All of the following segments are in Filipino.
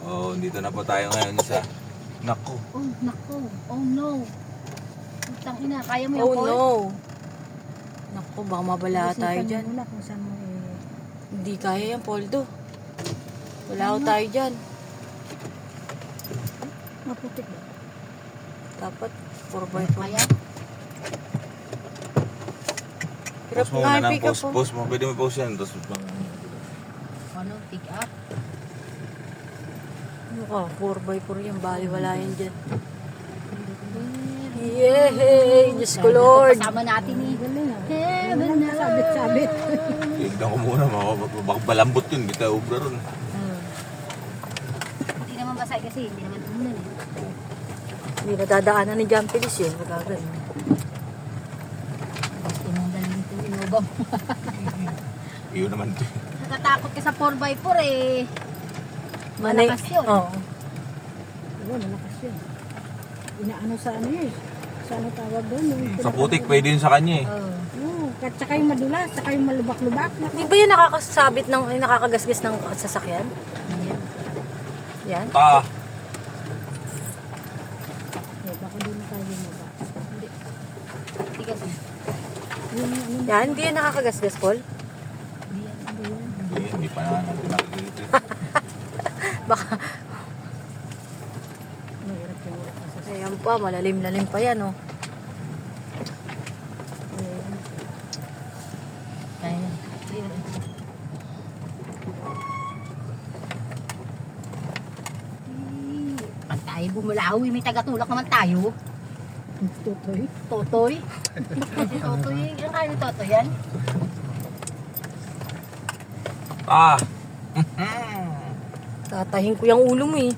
Oh, dito na po tayo ngayon sa... Naku. Oh, nako. Oh, no. Putang ina, kaya mo yung Oh call? no. Naku, baka mabala tayo Isipan dyan. mo muna kung saan mo Hindi kaya yan, Poldo. Wala ko tayo dyan. maputik ba? Dapat 4x4. Kaya? Hirap Post mo nga muna yung ng pick up post. po. Post mo. Pwede mo post yan. Tapos Ano, pick up? Ano ka, 4x4 yan. Bali, wala yan dyan. Yay! Diyos ko, Lord! Kasama natin eh. Wala na. Heaven Wala na, sabit-sabit. tignan ko muna. Baka balambot yun. Hindi tayo ubra ron. Hindi naman basay kasi, hindi naman umulan eh. Hindi nadadaanan ni John Pilis yun. Magagan. Tinanggal yung inubang. Iyon naman ito. Natatakot ka sa 4x4 eh. Manay. Malakas yun. Oo. Wala, malakas yun. Inaano sa ano yun. Sa ano tawag doon. Sa putik, pwede yun sa kanya eh. Oo, at saka yung madulas, saka yung malubak-lubak. Di ba yan nakakasabit ng, nakakagasgas ng sasakyan? Yan. Ta! Baka doon na tayo bumaba. Hindi. Hindi kasi. Yung ano, Yan, hindi yan nakakagasgas, Paul. Hindi yan. Hindi pa natin nakikita. Baka, mahirap yung sasakyan. ayan pa, malalim-lalim pa yan, oh. Kaya. Pag tayo bumulawi, may tagatulak naman tayo. Tutoy. Totoy. Si Totoy, ang kaya ni Totoy yan? Ah! Tatahin ko yung ulo mo, eh.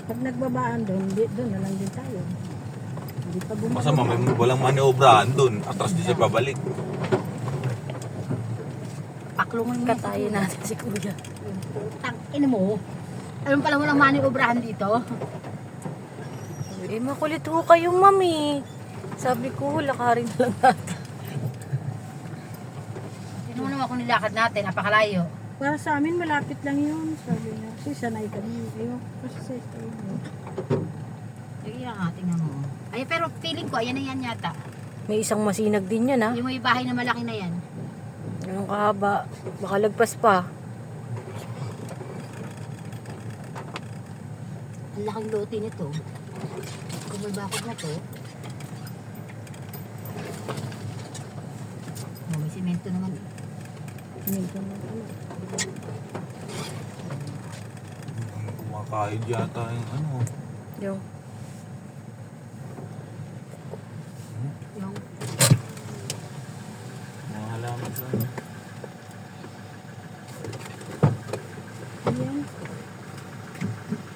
Pag nagbabaan doon, doon na lang din tayo. Hindi pa bumaba. Masama, may walang maniobrahan dun. Atras di siya pabalik. Paklungan mo Katayin natin si Kuya. Tangin mo. Alam pala mo lang maniobrahan dito. Eh, makulit ho kayo, mami. Sabi ko, lakarin na lang natin. Sino mo naman kung nilakad natin, napakalayo. Para sa amin, malapit lang yun. Sabi niya. Kasi sanay kami. Ayaw. Kasi sa tayo. Sige nga, tingnan mo. Ay, pero feeling ko, ayan na yan yata. May isang masinag din yan, ha? Yung may bahay na malaki na yan. Ganun kahaba. Baka lagpas pa. Ang laking lote nito. Kung may bakod na to. Oh, may simento naman. Minsan na ano. Kumakain yata yung ano. Yung, Yung, Mga halaman sa Ayan.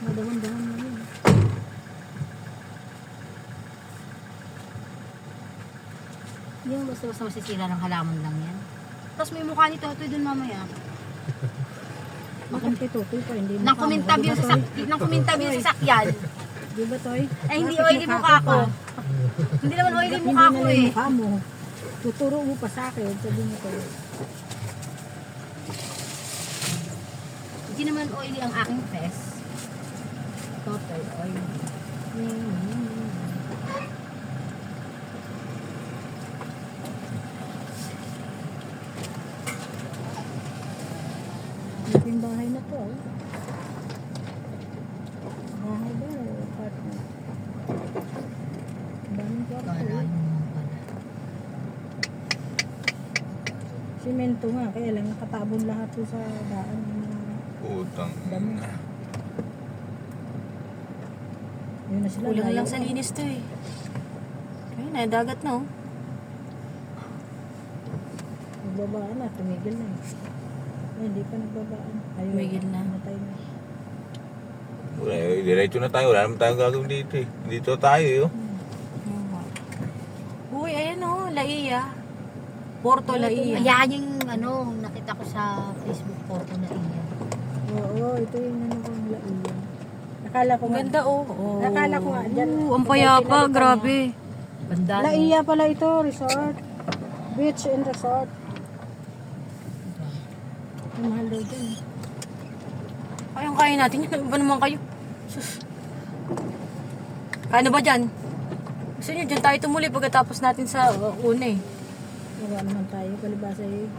Madahan-dahan na yun. yung basta-basta masisira ng halaman lang yan. Tapos may mukha ni Totoy dun mamaya. Bakit tutoy pa? Hindi Nang kumintab yung sasakyan. Di ba, Toy? Ay, hindi Bakit oily mukha ko. pa? Hindi naman oily Bakit mukha hindi ko na lang eh. yung mukha mo? Tuturo mo pa sa akin. Sabi mo ko. Hindi naman oily ang aking face. Totoy oily. Yung bahay na to. Bahay ba? O apartment? Daming kwarto. Kala eh. nyo naman pala. Simento nga. Kaya lang nakatabon lahat to sa daan. utang. Dami. Yun na sila. kulang layo. lang sa linis to, eh. Ayun na, dagat na, oh. Nagbabaan na. Tumigil na. Ay, hindi pa nagbabaan. Ayaw. Tumigil na. Namatay na. Wala, diretso na tayo. Wala naman tayong gagawin dito eh. Dito tayo eh. Uy, ayan, oh, Laia. Porto Laia. Ayan yung ano, nakita ko sa Facebook photo na iyan. Oo, ito yung ano kong laiyan. Nakala ko Ang nga. ganda, oh. Oh. Nakala ko nga dyan. Ang payapa, grabe. Ganda. no? Laiya pala ito, resort. Beach and resort. Ang mahal daw dyan. Kaya natin yan. Ano ba naman kayo? Sus. Kano ba dyan? Gusto nyo, dyan tayo tumuli pagkatapos natin sa una eh. Wala naman tayo, palibasa eh.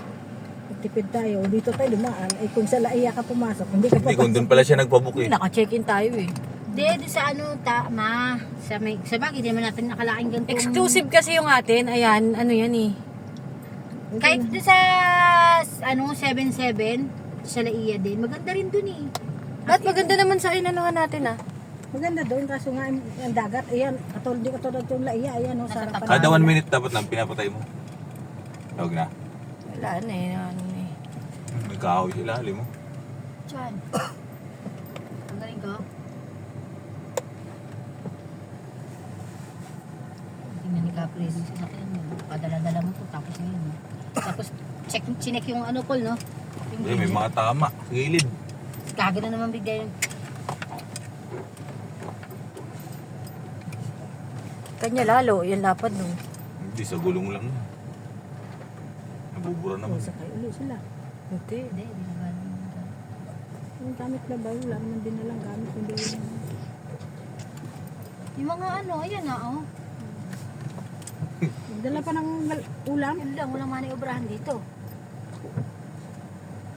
Magtipid tayo, dito tayo dumaan. Ay kung sa laiya ka pumasok, hindi ka Hindi, kung doon pala siya nagpabook eh. Naka-check-in tayo eh. Hindi, sa ano, tama. Sa bagay, di naman natin nakalaking ganito. Exclusive kasi yung atin. Ayan, ano yan eh. Kahit doon sa, ano, 7-7, sa Laia din, maganda rin dun eh. Ba't maganda naman sa inanuhan natin ah? Maganda doon, kaso nga ang dagat, ayan, di katulad yung laiya, ayan, no, sa harapan. Kada 1 minute dapat lang pinapatay mo. Tawag na. Wala na eh. Ano eh. May kahoy sa ilalim mo. Diyan. Ang galing ko. Tingnan ni Capri sa sasakyan mo. Padala-dala mo to, tapos ngayon. Tapos, chinek yung ano, Paul, no? Yung May mga tama. Gilid. Gago na naman bigay yun. Kanya lalo, yung lapad nung. Hindi, sa gulong lang. Nabubura naman. Sakay ulit sila. Hindi. Hindi, di naman. Yung gamit na ba, wala naman din nalang gamit, hindi yun. Yung mga ano, ayan na, oh. Dala pa ng ulam. Yun lang, walang maniobrahan dito.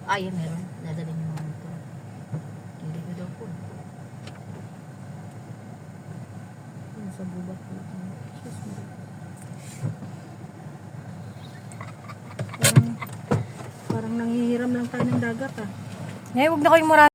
Ay, meron. Dadalhin yung mga ito. Hindi ko daw po. Yung sa bubat ko. Diyos mo. Parang nanghihiram lang tayo ng dagat ah. Ngayon, huwag na kayong marami.